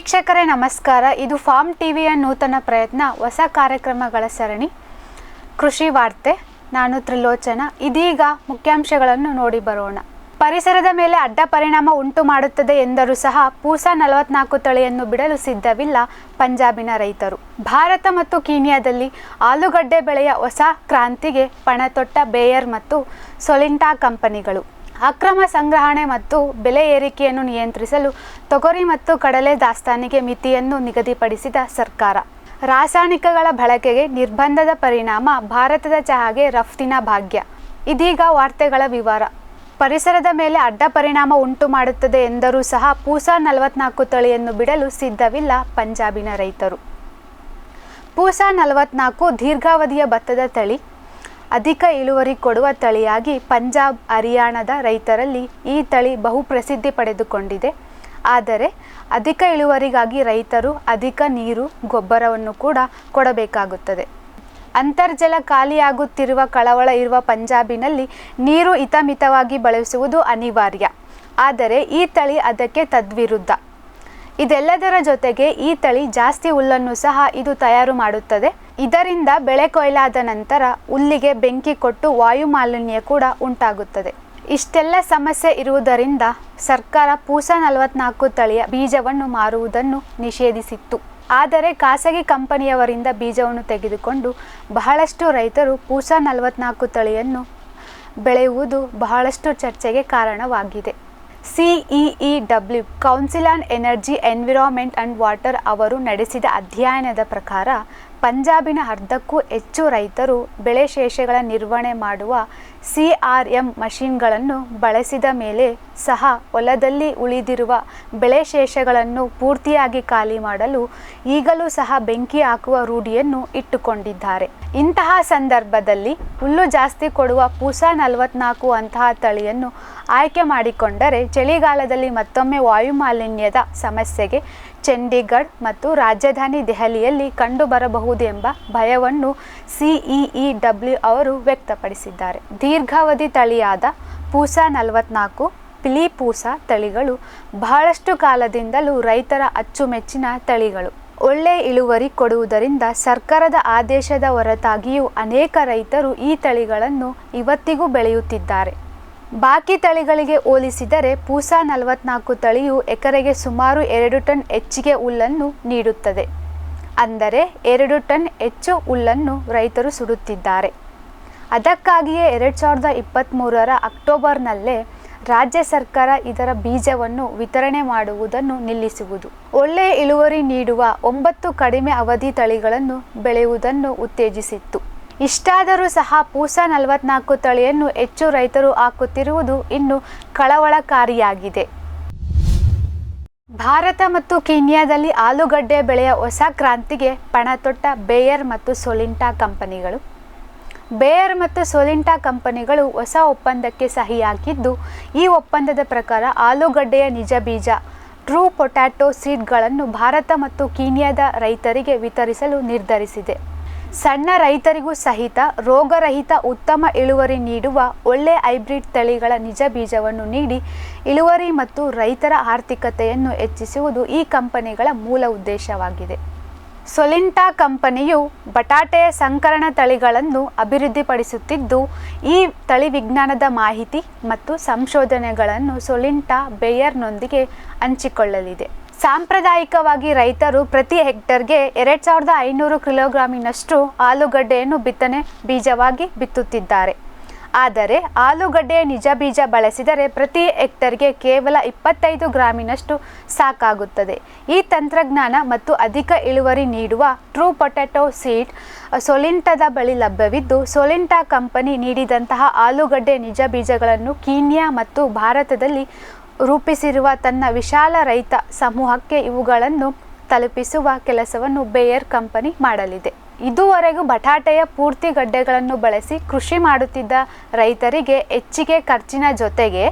ವೀಕ್ಷಕರೇ ನಮಸ್ಕಾರ. ಇದು ಫಾರ್ಮ್ ಟಿವಿಯ ನೂತನ ಪ್ರಯತ್ನ, ಹೊಸ ಕಾರ್ಯಕ್ರಮಗಳ ಸರಣಿ ಕೃಷಿ ವಾರ್ತೆ. ನಾನು ತ್ರಿಲೋಚನ. ಇದೀಗ ಮುಖ್ಯಾಂಶಗಳನ್ನು ನೋಡಿ ಬರೋಣ. ಪರಿಸರದ ಮೇಲೆ ಅಡ್ಡ ಪರಿಣಾಮ ಉಂಟು ಮಾಡುತ್ತದೆ ಎಂದರೂ ಸಹ ಪೂಸಾ 44 ತಳಿಯನ್ನು ಬಿಡಲು ಸಿದ್ಧವಿಲ್ಲ ಪಂಜಾಬಿನ ರೈತರು. ಭಾರತ ಮತ್ತು ಕೀನ್ಯಾದಲ್ಲಿ ಆಲೂಗಡ್ಡೆ ಬೆಳೆಯ ಹೊಸ ಕ್ರಾಂತಿಗೆ ಪಣತೊಟ್ಟ ಬೇಯರ್ ಮತ್ತು ಸೊಲಿಂಟಾ ಕಂಪನಿಗಳು. ಅಕ್ರಮ ಸಂಗ್ರಹಣೆ ಮತ್ತು ಬೆಲೆ ಏರಿಕೆಯನ್ನು ನಿಯಂತ್ರಿಸಲು ತೊಗರಿ ಮತ್ತು ಕಡಲೆ ದಾಸ್ತಾನಿಗೆ ಮಿತಿಯನ್ನು ನಿಗದಿಪಡಿಸಿದ ಸರ್ಕಾರ. ರಾಸಾಯನಿಕಗಳ ಬಳಕೆಗೆ ನಿರ್ಬಂಧದ ಪರಿಣಾಮ ಭಾರತದ ಚಹಾಗೆ ರಫ್ತಿನ ಭಾಗ್ಯ. ಇದೀಗ ವಾರ್ತೆಗಳ ವಿವರ. ಪರಿಸರದ ಮೇಲೆ ಅಡ್ಡ ಪರಿಣಾಮ ಉಂಟು ಮಾಡುತ್ತದೆ ಎಂದರೂ ಸಹ ಪೂಸಾ 44 ತಳಿಯನ್ನು ಬಿಡಲು ಸಿದ್ಧವಿಲ್ಲ ಪಂಜಾಬಿನ ರೈತರು. ಪೂಸಾ 44 ದೀರ್ಘಾವಧಿಯ ಭತ್ತದ ತಳಿ, ಅಧಿಕ ಇಳುವರಿ ಕೊಡುವ ತಳಿಯಾಗಿ ಪಂಜಾಬ್, ಹರಿಯಾಣದ ರೈತರಲ್ಲಿ ಈ ತಳಿ ಬಹು ಪ್ರಸಿದ್ಧಿ ಪಡೆದುಕೊಂಡಿದೆ. ಆದರೆ ಅಧಿಕ ಇಳುವರಿಗಾಗಿ ರೈತರು ಅಧಿಕ ನೀರು, ಗೊಬ್ಬರವನ್ನು ಕೂಡ ಕೊಡಬೇಕಾಗುತ್ತದೆ. ಅಂತರ್ಜಲ ಖಾಲಿಯಾಗುತ್ತಿರುವ ಕಳವಳ ಇರುವ ಪಂಜಾಬಿನಲ್ಲಿ ನೀರು ಹಿತಮಿತವಾಗಿ ಬಳಸುವುದು ಅನಿವಾರ್ಯ. ಆದರೆ ಈ ತಳಿ ಅದಕ್ಕೆ ತದ್ವಿರುದ್ಧ. ಇದೆಲ್ಲದರ ಜೊತೆಗೆ ಈ ತಳಿ ಜಾಸ್ತಿ ಹುಲ್ಲನ್ನು ಸಹ ಇದು ತಯಾರು ಮಾಡುತ್ತದೆ. ಇದರಿಂದ ಬೆಳೆ ಕೊಯ್ಲಾದ ನಂತರ ಹುಲ್ಲಿಗೆ ಬೆಂಕಿ ಕೊಟ್ಟು ವಾಯು ಮಾಲಿನ್ಯ ಕೂಡ ಉಂಟಾಗುತ್ತದೆ. ಇಷ್ಟೆಲ್ಲ ಸಮಸ್ಯೆ ಇರುವುದರಿಂದ ಸರ್ಕಾರ ಪೂಸಾ 44 ತಳಿಯ ಬೀಜವನ್ನು ಮಾರುವುದನ್ನು ನಿಷೇಧಿಸಿತ್ತು. ಆದರೆ ಖಾಸಗಿ ಕಂಪನಿಯವರಿಂದ ಬೀಜವನ್ನು ತೆಗೆದುಕೊಂಡು ಬಹಳಷ್ಟು ರೈತರು ಪೂಸಾ 44 ತಳಿಯನ್ನು ಬೆಳೆಯುವುದು ಬಹಳಷ್ಟು ಚರ್ಚೆಗೆ ಕಾರಣವಾಗಿದೆ. CEEW council on energy, environment and water ಅವರು ನಡೆಸಿದ ಅಧ್ಯಯನದ ಪ್ರಕಾರ ಪಂಜಾಬಿನ ಅರ್ಧಕ್ಕೂ ಹೆಚ್ಚು ರೈತರು ಬೆಳೆ ಶೇಷಗಳ ನಿರ್ವಹಣೆ ಮಾಡುವ CRM ಮಷಿನ್ಗಳನ್ನು ಬಳಸಿದ ಮೇಲೆ ಸಹ ಹೊಲದಲ್ಲಿ ಉಳಿದಿರುವ ಬೆಳೆ ಶೇಷಗಳನ್ನು ಪೂರ್ತಿಯಾಗಿ ಖಾಲಿ ಮಾಡಲು ಈಗಲೂ ಸಹ ಬೆಂಕಿ ಹಾಕುವ ರೂಢಿಯನ್ನು ಇಟ್ಟುಕೊಂಡಿದ್ದಾರೆ. ಇಂತಹ ಸಂದರ್ಭದಲ್ಲಿ ಹುಲ್ಲು ಜಾಸ್ತಿ ಕೊಡುವ ಪೂಸಾ 44 ಅಂತಹ ತಳಿಯನ್ನು ಆಯ್ಕೆ ಮಾಡಿಕೊಂಡರೆ ಚಳಿಗಾಲದಲ್ಲಿ ಮತ್ತೊಮ್ಮೆ ವಾಯು ಮಾಲಿನ್ಯದ ಸಮಸ್ಯೆಗೆ ಚಂಡೀಗಢ ಮತ್ತು ರಾಜಧಾನಿ ದೆಹಲಿಯಲ್ಲಿ ಕಂಡುಬರಬಹುದು ಎಂಬ ಭಯವನ್ನು CEEW ಅವರು ವ್ಯಕ್ತಪಡಿಸಿದ್ದಾರೆ. ದೀರ್ಘಾವಧಿ ತಳಿಯಾದ ಪೂಸಾ 44, ಪಿಲಿ ಪೂಸಾ ತಳಿಗಳು ಬಹಳಷ್ಟು ಕಾಲದಿಂದಲೂ ರೈತರ ಅಚ್ಚುಮೆಚ್ಚಿನ ತಳಿಗಳು. ಒಳ್ಳೆಯ ಇಳುವರಿ ಕೊಡುವುದರಿಂದ ಸರ್ಕಾರದ ಆದೇಶದ ಹೊರತಾಗಿಯೂ ಅನೇಕ ರೈತರು ಈ ತಳಿಗಳನ್ನು ಇವತ್ತಿಗೂ ಬೆಳೆಯುತ್ತಿದ್ದಾರೆ. ಬಾಕಿ ತಳಿಗಳಿಗೆ ಹೋಲಿಸಿದರೆ ಪೂಸಾ 44 ತಳಿಯು ಎಕರೆಗೆ ಸುಮಾರು 2 ಟನ್ ಹೆಚ್ಚಿಗೆ ಹುಲ್ಲನ್ನು ನೀಡುತ್ತದೆ. ಅಂದರೆ 2 ಟನ್ ಹೆಚ್ಚು ಹುಲ್ಲನ್ನು ರೈತರು ಸುಡುತ್ತಿದ್ದಾರೆ. ಅದಕ್ಕಾಗಿಯೇ 2023 ಅಕ್ಟೋಬರ್ನಲ್ಲೇ ರಾಜ್ಯ ಸರ್ಕಾರ ಇದರ ಬೀಜವನ್ನು ವಿತರಣೆ ಮಾಡುವುದನ್ನು ನಿಲ್ಲಿಸುವುದು, ಒಳ್ಳೆಯ ಇಳುವರಿ ನೀಡುವ 9 ಕಡಿಮೆ ಅವಧಿ ತಳಿಗಳನ್ನು ಬೆಳೆಯುವುದನ್ನು ಉತ್ತೇಜಿಸಿತ್ತು. ಇಷ್ಟಾದರೂ ಸಹ ಪೂಸಾ 44 ತಳಿಯನ್ನು ಹೆಚ್ಚು ರೈತರು ಹಾಕುತ್ತಿರುವುದು ಇನ್ನು ಕಳವಳಕಾರಿಯಾಗಿದೆ. ಭಾರತ ಮತ್ತು ಕೀನ್ಯಾದಲ್ಲಿ ಆಲೂಗಡ್ಡೆ ಬೆಳೆಯ ಹೊಸ ಕ್ರಾಂತಿಗೆ ಪಣತೊಟ್ಟ ಬೇಯರ್ ಮತ್ತು ಸೊಲಿಂಟಾ ಕಂಪನಿಗಳು. ಬೇಯರ್ ಮತ್ತು ಸೊಲಿಂಟಾ ಕಂಪನಿಗಳು ಹೊಸ ಒಪ್ಪಂದಕ್ಕೆ ಸಹಿ ಹಾಕಿದ್ದು, ಈ ಒಪ್ಪಂದದ ಪ್ರಕಾರ ಆಲೂಗಡ್ಡೆಯ ನಿಜ ಬೀಜ ಟ್ರೂ ಪೊಟ್ಯಾಟೊ ಸೀಡ್ಗಳನ್ನು ಭಾರತ ಮತ್ತು ಕೀನ್ಯಾದ ರೈತರಿಗೆ ವಿತರಿಸಲು ನಿರ್ಧರಿಸಿದೆ. ಸಣ್ಣ ರೈತರಿಗೂ ಸಹಿತ ರೋಗರಹಿತ ಉತ್ತಮ ಇಳುವರಿ ನೀಡುವ ಒಳ್ಳೆಯ ಹೈಬ್ರಿಡ್ ತಳಿಗಳ ನಿಜ ಬೀಜವನ್ನು ನೀಡಿ ಇಳುವರಿ ಮತ್ತು ರೈತರ ಆರ್ಥಿಕತೆಯನ್ನು ಹೆಚ್ಚಿಸುವುದು ಈ ಕಂಪನಿಗಳ ಮೂಲ ಉದ್ದೇಶವಾಗಿದೆ. ಸೊಲಿಂಟಾ ಕಂಪನಿಯು ಬಟಾಟೆಯ ಸಂಕರಣ ತಳಿಗಳನ್ನು ಅಭಿವೃದ್ಧಿಪಡಿಸುತ್ತಿದ್ದು, ಈ ತಳಿ ವಿಜ್ಞಾನದ ಮಾಹಿತಿ ಮತ್ತು ಸಂಶೋಧನೆಗಳನ್ನು ಸೊಲಿಂಟಾ ಬೇಯರ್ನೊಂದಿಗೆ ಹಂಚಿಕೊಳ್ಳಲಿದೆ. ಸಾಂಪ್ರದಾಯಿಕವಾಗಿ ರೈತರು ಪ್ರತಿ ಹೆಕ್ಟರ್ಗೆ 2500 ಕಿಲೋಗ್ರಾಮಿನಷ್ಟು ಆಲೂಗಡ್ಡೆಯನ್ನು ಬಿತ್ತನೆ ಬೀಜವಾಗಿ ಬಿತ್ತುತ್ತಿದ್ದಾರೆ. ಆದರೆ ಆಲೂಗಡ್ಡೆಯ ನಿಜ ಬೀಜ ಬಳಸಿದರೆ ಪ್ರತಿ ಹೆಕ್ಟರ್ಗೆ ಕೇವಲ 25 ಗ್ರಾಮಿನಷ್ಟು ಸಾಕಾಗುತ್ತದೆ. ಈ ತಂತ್ರಜ್ಞಾನ ಮತ್ತು ಅಧಿಕ ಇಳುವರಿ ನೀಡುವ ಟ್ರೂ ಪೊಟ್ಯಾಟೊ ಸೀಡ್ ಸೊಲಿಂಟಾದ ಬಳಿ ಲಭ್ಯವಿದ್ದು, ಸೊಲಿಂಟಾ ಕಂಪನಿ ನೀಡಿದಂತಹ ಆಲೂಗಡ್ಡೆ ನಿಜ ಬೀಜಗಳನ್ನು ಕೀನ್ಯಾ ಮತ್ತು ಭಾರತದಲ್ಲಿ ರೂಪಿಸಿರುವ ತನ್ನ ವಿಶಾಲ ರೈತ ಸಮೂಹಕ್ಕೆ ಇವುಗಳನ್ನು ತಲುಪಿಸುವ ಕೆಲಸವನ್ನು ಬೇಯರ್ ಕಂಪನಿ ಮಾಡಲಿದೆ. ಇದುವರೆಗೂ ಬಟಾಟೆಯ ಪೂರ್ತಿ ಗಡ್ಡೆಗಳನ್ನು ಬಳಸಿ ಕೃಷಿ ಮಾಡುತ್ತಿದ್ದ ರೈತರಿಗೆ ಹೆಚ್ಚಿಗೆ ಖರ್ಚಿನ ಜೊತೆಗೆ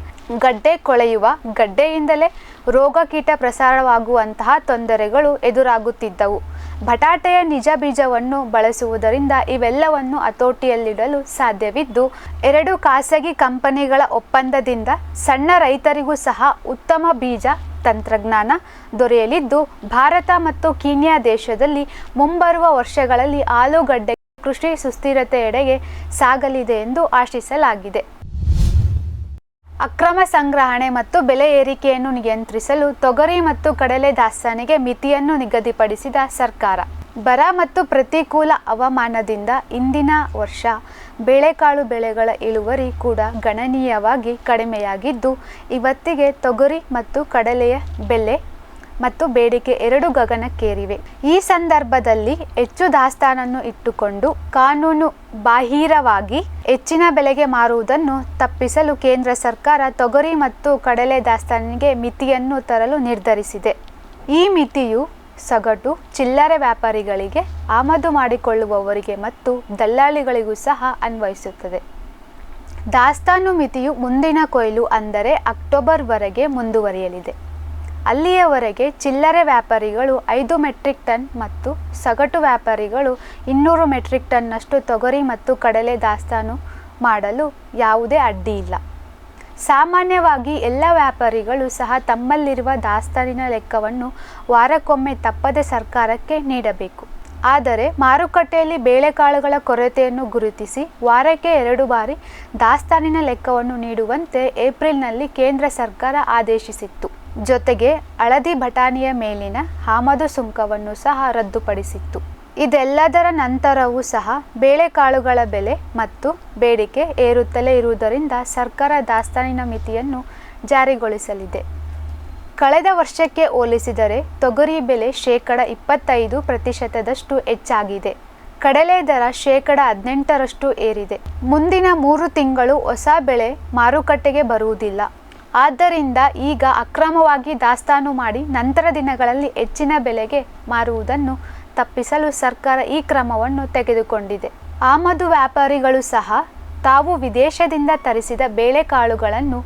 ಗಡ್ಡೆ ಕೊಳೆಯುವ, ಗಡ್ಡೆಯಿಂದಲೇ ರೋಗ ಕೀಟ ಪ್ರಸಾರವಾಗುವಂತಹ ತೊಂದರೆಗಳು ಎದುರಾಗುತ್ತಿದ್ದವು. ಬಟಾಟೆಯ ನಿಜ ಬೀಜವನ್ನು ಬಳಸುವುದರಿಂದ ಇವೆಲ್ಲವನ್ನು ಹತೋಟಿಯಲ್ಲಿಡಲು ಸಾಧ್ಯವಿದ್ದು, 2 ಖಾಸಗಿ ಕಂಪನಿಗಳ ಒಪ್ಪಂದದಿಂದ ಸಣ್ಣ ರೈತರಿಗೂ ಸಹ ಉತ್ತಮ ಬೀಜ ತಂತ್ರಜ್ಞಾನ ದೊರೆಯಲಿದ್ದು, ಭಾರತ ಮತ್ತು ಕೀನ್ಯಾ ದೇಶದಲ್ಲಿ ಮುಂಬರುವ ವರ್ಷಗಳಲ್ಲಿ ಆಲೂಗಡ್ಡೆ ಕೃಷಿ ಸುಸ್ಥಿರತೆಯೆಡೆಗೆ ಸಾಗಲಿದೆ ಎಂದು ಆಶಿಸಲಾಗಿದೆ. ಅಕ್ರಮ ಸಂಗ್ರಹಣೆ ಮತ್ತು ಬೆಲೆ ಏರಿಕೆಯನ್ನು ನಿಯಂತ್ರಿಸಲು ತೊಗರಿ ಮತ್ತು ಕಡಲೆ ದಾಸ್ತಾನಿಗೆ ಮಿತಿಯನ್ನು ನಿಗದಿಪಡಿಸಿದ ಸರ್ಕಾರ. ಬರ ಮತ್ತು ಪ್ರತಿಕೂಲ ಹವಾಮಾನದಿಂದ ಇಂದಿನ ವರ್ಷ ಬೇಳೆಕಾಳು ಬೆಳೆಗಳ ಇಳುವರಿ ಕೂಡ ಗಣನೀಯವಾಗಿ ಕಡಿಮೆಯಾಗಿದ್ದು, ಇವತ್ತಿಗೆ ತೊಗರಿ ಮತ್ತು ಕಡಲೆಯ ಬೆಲೆ ಮತ್ತು ಬೇಡಿಕೆ 2 ಗಗನಕ್ಕೇರಿವೆ. ಈ ಸಂದರ್ಭದಲ್ಲಿ ಹೆಚ್ಚು ದಾಸ್ತಾನನ್ನು ಇಟ್ಟುಕೊಂಡು ಕಾನೂನು ಬಾಹಿರವಾಗಿ ಹೆಚ್ಚಿನ ಬೆಲೆಗೆ ಮಾರುವುದನ್ನು ತಪ್ಪಿಸಲು ಕೇಂದ್ರ ಸರ್ಕಾರ ತೊಗರಿ ಮತ್ತು ಕಡಲೆ ದಾಸ್ತಾನಿಗೆ ಮಿತಿಯನ್ನು ತರಲು ನಿರ್ಧರಿಸಿದೆ. ಈ ಮಿತಿಯು ಸಗಟು ಚಿಲ್ಲರೆ ವ್ಯಾಪಾರಿಗಳಿಗೆ, ಆಮದು ಮಾಡಿಕೊಳ್ಳುವವರಿಗೆ ಮತ್ತು ದಲ್ಲಾಳಿಗಳಿಗೂ ಸಹ ಅನ್ವಯಿಸುತ್ತದೆ. ದಾಸ್ತಾನು ಮಿತಿಯು ಮುಂದಿನ ಕೊಯ್ಲು ಅಂದರೆ ಅಕ್ಟೋಬರ್ವರೆಗೆ ಮುಂದುವರಿಯಲಿದೆ. ಅಲ್ಲಿಯವರೆಗೆ ಚಿಲ್ಲರೆ ವ್ಯಾಪಾರಿಗಳು 5 ಮೆಟ್ರಿಕ್ ಟನ್ ಮತ್ತು ಸಗಟು ವ್ಯಾಪಾರಿಗಳು 200 ಮೆಟ್ರಿಕ್ ಟನ್ನಷ್ಟು ತೊಗರಿ ಮತ್ತು ಕಡಲೆ ದಾಸ್ತಾನು ಮಾಡಲು ಯಾವುದೇ ಅಡ್ಡಿ ಇಲ್ಲ. ಸಾಮಾನ್ಯವಾಗಿ ಎಲ್ಲ ವ್ಯಾಪಾರಿಗಳು ಸಹ ತಮ್ಮಲ್ಲಿರುವ ದಾಸ್ತಾನಿನ ಲೆಕ್ಕವನ್ನು ವಾರಕ್ಕೊಮ್ಮೆ ತಪ್ಪದೆ ಸರ್ಕಾರಕ್ಕೆ ನೀಡಬೇಕು. ಆದರೆ ಮಾರುಕಟ್ಟೆಯಲ್ಲಿ ಬೇಳೆಕಾಳುಗಳ ಕೊರತೆಯನ್ನು ಗುರುತಿಸಿ ವಾರಕ್ಕೆ 2 ಬಾರಿ ದಾಸ್ತಾನಿನ ಲೆಕ್ಕವನ್ನು ನೀಡುವಂತೆ ಏಪ್ರಿಲ್ನಲ್ಲಿ ಕೇಂದ್ರ ಸರ್ಕಾರ ಆದೇಶಿಸಿತ್ತು. ಜೊತೆಗೆ ಹಳದಿ ಬಟಾಣಿಯ ಮೇಲಿನ ಆಮದು ಸುಂಕವನ್ನು ಸಹ ರದ್ದುಪಡಿಸಿತ್ತು. ಇದೆಲ್ಲದರ ನಂತರವೂ ಸಹ ಬೇಳೆಕಾಳುಗಳ ಬೆಲೆ ಮತ್ತು ಬೇಡಿಕೆ ಏರುತ್ತಲೇ ಇರುವುದರಿಂದ ಸರ್ಕಾರ ದಾಸ್ತಾನಿನ ಮಿತಿಯನ್ನು ಜಾರಿಗೊಳಿಸಲಿದೆ. ಕಳೆದ ವರ್ಷಕ್ಕೆ ಹೋಲಿಸಿದರೆ ತೊಗರಿ ಬೆಲೆ 25% ಹೆಚ್ಚಾಗಿದೆ. ಕಡಲೆ ದರ 18% ಏರಿದೆ. ಮುಂದಿನ 3 ತಿಂಗಳು ಹೊಸ ಬೆಳೆ ಮಾರುಕಟ್ಟೆಗೆ ಬರುವುದಿಲ್ಲ. ಆದ್ದರಿಂದ ಈಗ ಅಕ್ರಮವಾಗಿ ದಾಸ್ತಾನು ಮಾಡಿ ನಂತರ ದಿನಗಳಲ್ಲಿ ಹೆಚ್ಚಿನ ಬೆಲೆಗೆ ಮಾರುವುದನ್ನು ತಪ್ಪಿಸಲು ಸರ್ಕಾರ ಈ ಕ್ರಮವನ್ನು ತೆಗೆದುಕೊಂಡಿದೆ. ಆಮದು ವ್ಯಾಪಾರಿಗಳು ಸಹ ತಾವು ವಿದೇಶದಿಂದ ತರಿಸಿದ ಬೇಳೆಕಾಳುಗಳನ್ನು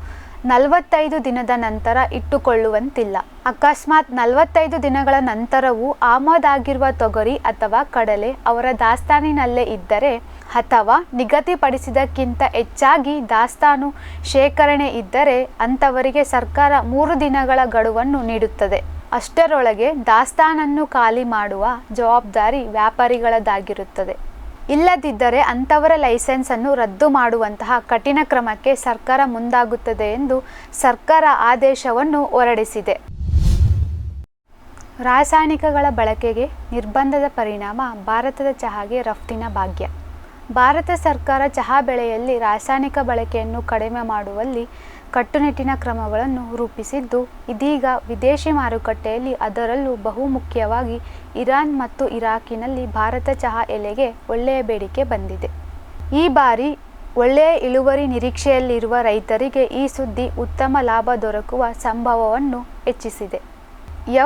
45 ದಿನದ ನಂತರ ಇಟ್ಟುಕೊಳ್ಳುವಂತಿಲ್ಲ. ಅಕಸ್ಮಾತ್ 45 ದಿನಗಳ ನಂತರವೂ ಆಮದಾಗಿರುವ ತೊಗರಿ ಅಥವಾ ಕಡಲೆ ಅವರ ದಾಸ್ತಾನಿನಲ್ಲೇ ಇದ್ದರೆ ಅಥವಾ ನಿಗದಿಪಡಿಸಿದಕ್ಕಿಂತ ಹೆಚ್ಚಾಗಿ ದಾಸ್ತಾನು ಶೇಖರಣೆ ಇದ್ದರೆ ಅಂಥವರಿಗೆ ಸರ್ಕಾರ 3 ದಿನಗಳ ಗಡುವನ್ನು ನೀಡುತ್ತದೆ. ಅಷ್ಟರೊಳಗೆ ದಾಸ್ತಾನನ್ನು ಖಾಲಿ ಮಾಡುವ ಜವಾಬ್ದಾರಿ ವ್ಯಾಪಾರಿಗಳದ್ದಾಗಿರುತ್ತದೆ. ಇಲ್ಲದಿದ್ದರೆ ಅಂಥವರ ಲೈಸೆನ್ಸನ್ನು ರದ್ದು ಮಾಡುವಂತಹ ಕಠಿಣ ಕ್ರಮಕ್ಕೆ ಸರ್ಕಾರ ಮುಂದಾಗುತ್ತದೆ ಎಂದು ಸರ್ಕಾರ ಆದೇಶವನ್ನು ಹೊರಡಿಸಿದೆ. ರಾಸಾಯನಿಕಗಳ ಬಳಕೆಗೆ ನಿರ್ಬಂಧದ ಪರಿಣಾಮ ಭಾರತದ ಚಹಾಗೆ ರಫ್ತಿನ ಭಾಗ್ಯ. ಭಾರತ ಸರ್ಕಾರ ಚಹಾ ಬೆಳೆಯಲ್ಲಿ ರಾಸಾಯನಿಕ ಬಳಕೆಯನ್ನು ಕಡಿಮೆ ಮಾಡುವಲ್ಲಿ ಕಟ್ಟುನಿಟ್ಟಿನ ಕ್ರಮಗಳನ್ನು ರೂಪಿಸಿದ್ದು, ಇದೀಗ ವಿದೇಶಿ ಮಾರುಕಟ್ಟೆಯಲ್ಲಿ ಅದರಲ್ಲೂ ಬಹುಮುಖ್ಯವಾಗಿ ಇರಾನ್ ಮತ್ತು ಇರಾಕಿನಲ್ಲಿ ಭಾರತ ಚಹಾ ಎಲೆಗೆ ಒಳ್ಳೆಯ ಬೇಡಿಕೆ ಬಂದಿದೆ. ಈ ಬಾರಿ ಒಳ್ಳೆಯ ಇಳುವರಿ ನಿರೀಕ್ಷೆಯಲ್ಲಿರುವ ರೈತರಿಗೆ ಈ ಸುದ್ದಿ ಉತ್ತಮ ಲಾಭ ದೊರಕುವ ಸಂಭವವನ್ನು ಹೆಚ್ಚಿಸಿದೆ.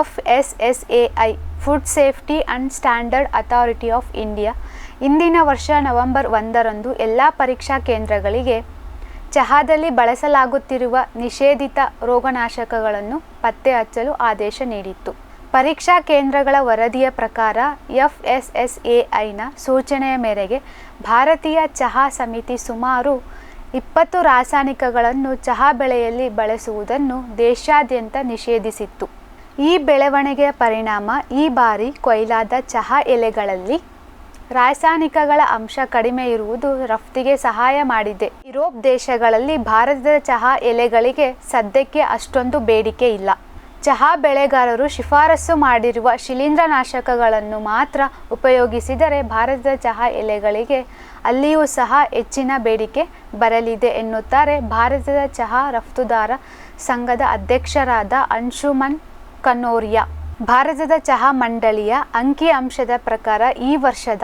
FSSAI food safety and standard authority of India ಇಂದಿನ ವರ್ಷ ನವೆಂಬರ್ 1ರಂದು ಎಲ್ಲ ಪರೀಕ್ಷಾ ಕೇಂದ್ರಗಳಿಗೆ ಚಹಾದಲ್ಲಿ ಬಳಸಲಾಗುತ್ತಿರುವ ನಿಷೇಧಿತ ರೋಗನಾಶಕಗಳನ್ನು ಪತ್ತೆ ಹಚ್ಚಲು ಆದೇಶ ನೀಡಿತ್ತು. ಪರೀಕ್ಷಾ ಕೇಂದ್ರಗಳ ವರದಿಯ ಪ್ರಕಾರ FSSAIನ ಸೂಚನೆಯ ಮೇರೆಗೆ ಭಾರತೀಯ ಚಹಾ ಸಮಿತಿ ಸುಮಾರು 20 ರಾಸಾಯನಿಕಗಳನ್ನು ಚಹಾ ಬೆಳೆಯಲ್ಲಿ ಬಳಸುವುದನ್ನು ದೇಶಾದ್ಯಂತ ನಿಷೇಧಿಸಿತ್ತು. ಈ ಬೆಳವಣಿಗೆಯ ಪರಿಣಾಮ ಈ ಬಾರಿ ಕೊಯ್ಲಾದ ಚಹಾ ಎಲೆಗಳಲ್ಲಿ ರಾಸಾಯನಿಕಗಳ ಅಂಶ ಕಡಿಮೆ ಇರುವುದು ರಫ್ತಿಗೆ ಸಹಾಯ ಮಾಡಿದೆ. ಯುರೋಪ್ ದೇಶಗಳಲ್ಲಿ ಭಾರತದ ಚಹಾ ಎಲೆಗಳಿಗೆ ಸದ್ಯಕ್ಕೆ ಅಷ್ಟೊಂದು ಬೇಡಿಕೆ ಇಲ್ಲ. ಚಹಾ ಬೆಳೆಗಾರರು ಶಿಫಾರಸು ಮಾಡಿರುವ ಶಿಲೀಂಧ್ರನಾಶಕಗಳನ್ನು ಮಾತ್ರ ಉಪಯೋಗಿಸಿದರೆ ಭಾರತದ ಚಹಾ ಎಲೆಗಳಿಗೆ ಅಲ್ಲಿಯೂ ಸಹ ಹೆಚ್ಚಿನ ಬೇಡಿಕೆ ಬರಲಿದೆ ಎನ್ನುತ್ತಾರೆ ಭಾರತದ ಚಹಾ ರಫ್ತುದಾರ ಸಂಘದ ಅಧ್ಯಕ್ಷರಾದ ಅಂಶುಮನ್ ಕನೋರಿಯಾ. ಭಾರತದ ಚಹಾ ಮಂಡಳಿಯ ಅಂಕಿಅಂಶದ ಪ್ರಕಾರ ಈ ವರ್ಷದ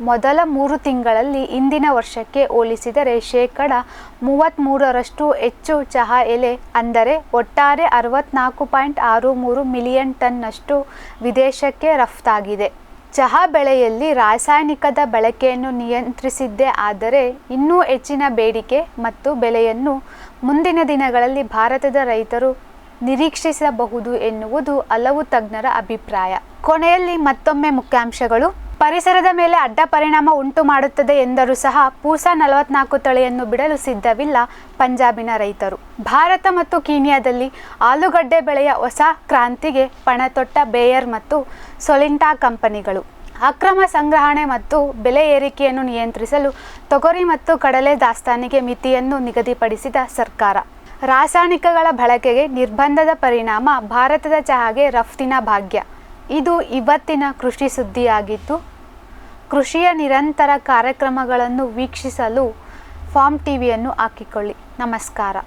ಮೊದಲ 3 ತಿಂಗಳಲ್ಲಿ ಇಂದಿನ ವರ್ಷಕ್ಕೆ ಹೋಲಿಸಿದರೆ 33% ಹೆಚ್ಚು ಚಹಾ ಎಲೆ ಅಂದರೆ ಒಟ್ಟಾರೆ 64.63 ಮಿಲಿಯನ್ ಟನ್ನಷ್ಟು ವಿದೇಶಕ್ಕೆ ರಫ್ತಾಗಿದೆ. ಚಹಾ ಬೆಳೆಯಲ್ಲಿ ರಾಸಾಯನಿಕದ ಬಳಕೆಯನ್ನು ನಿಯಂತ್ರಿಸಿದ್ದೇ ಆದರೆ ಇನ್ನೂ ಹೆಚ್ಚಿನ ಬೇಡಿಕೆ ಮತ್ತು ಬೆಲೆಯನ್ನು ಮುಂದಿನ ದಿನಗಳಲ್ಲಿ ಭಾರತದ ರೈತರು ನಿರೀಕ್ಷಿಸಬಹುದು ಎನ್ನುವುದು ಹಲವು ತಜ್ಞರ ಅಭಿಪ್ರಾಯ. ಕೊನೆಯಲ್ಲಿ ಮತ್ತೊಮ್ಮೆ ಮುಖ್ಯಾಂಶಗಳು. ಪರಿಸರದ ಮೇಲೆ ಅಡ್ಡ ಪರಿಣಾಮ ಉಂಟು ಮಾಡುತ್ತದೆ ಎಂದರೂ ಸಹ ಪೂಸಾ 44 ತಳಿಯನ್ನು ಬಿಡಲು ಸಿದ್ಧವಿಲ್ಲ ಪಂಜಾಬಿನ ರೈತರು. ಭಾರತ ಮತ್ತು ಕೀನ್ಯಾದಲ್ಲಿ ಆಲೂಗಡ್ಡೆ ಬೆಳೆಯ ಹೊಸ ಕ್ರಾಂತಿಗೆ ಪಣತೊಟ್ಟ ಬೇಯರ್ ಮತ್ತು ಸೊಲಿಂಟಾ ಕಂಪನಿಗಳು. ಅಕ್ರಮ ಸಂಗ್ರಹಣೆ ಮತ್ತು ಬೆಲೆ ಏರಿಕೆಯನ್ನು ನಿಯಂತ್ರಿಸಲು ತೊಗರಿ ಮತ್ತು ಕಡಲೆ ದಾಸ್ತಾನಿಗೆ ಮಿತಿಯನ್ನು ನಿಗದಿಪಡಿಸಿದ ಸರ್ಕಾರ. ರಾಸಾಯನಿಕಗಳ ಬಳಕೆಗೆ ನಿರ್ಬಂಧದ ಪರಿಣಾಮ ಭಾರತದ ಚಹಾಗೆ ರಫ್ತಿನ ಭಾಗ್ಯ. ಇದು ಇವತ್ತಿನ ಕೃಷಿ ಸುದ್ದಿಯಾಗಿದ್ದು, ಕೃಷಿಯ ನಿರಂತರ ಕಾರ್ಯಕ್ರಮಗಳನ್ನು ವೀಕ್ಷಿಸಲು ಫಾರ್ಮ್ ಟಿವಿಯನ್ನು ಹಾಕಿಕೊಳ್ಳಿ. ನಮಸ್ಕಾರ.